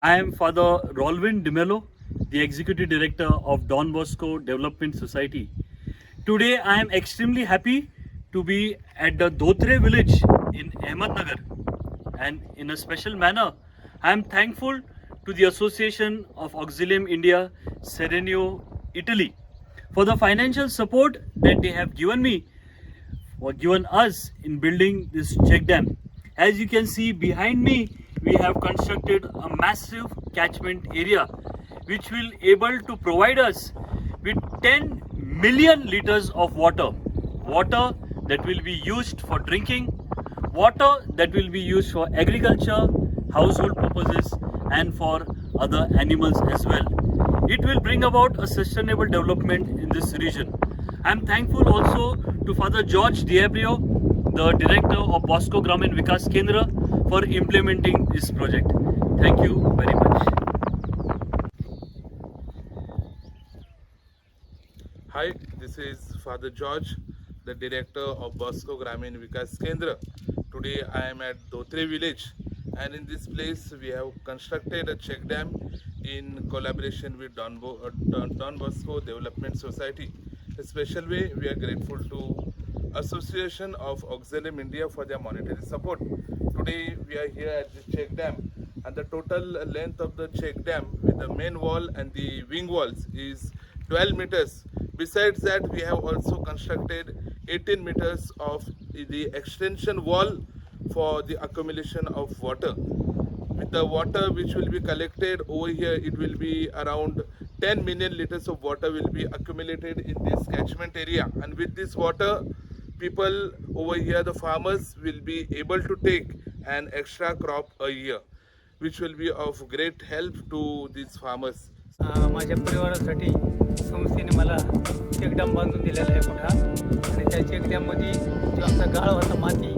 I am Father Rolvin Dimelo, the Executive Director of Don Bosco Development Society. Today I am extremely happy to be at the Dotre village in Ahmednagar, and in a special manner I am thankful to the Association of Auxilium India Serenio Italy for the financial support that they have given me or given us in building this check dam. As you can see behind me, we have constructed a massive catchment area which will able to provide us with 10 million liters of water. Water that will be used for drinking, water that will be used for agriculture, household purposes and for other animals as well. It will bring about a sustainable development in this region. I am thankful also to Father George Diabrio, the director of Bosco Gramin Vikas Kendra, for implementing this project. Thank you very much. Hi, this is Father George, the director of Bosco Gramin Vikas Kendra. Today I am at Dotre village, and in this place we have constructed a check dam in collaboration with Don Bosco Development Society. In a special way, we are grateful to Association of Auxilium India for their monetary support. Today we are here at the check dam, and the total length of the check dam with the main wall and the wing walls is 12 meters. Besides that, we have also constructed 18 meters of the extension wall for the accumulation of water. With the water which will be collected over here, it will be around 10 million liters of water will be accumulated in this catchment area, and with this water people over here, the farmers, will be able to take an extra crop a year, which will be of great help to these farmers. माझ्या परिवारासाठी संस्थेने मला check dam बांधून दिलेला आहे मोठा आणि त्या check डॅममध्ये जो आमचा गाळ होता माती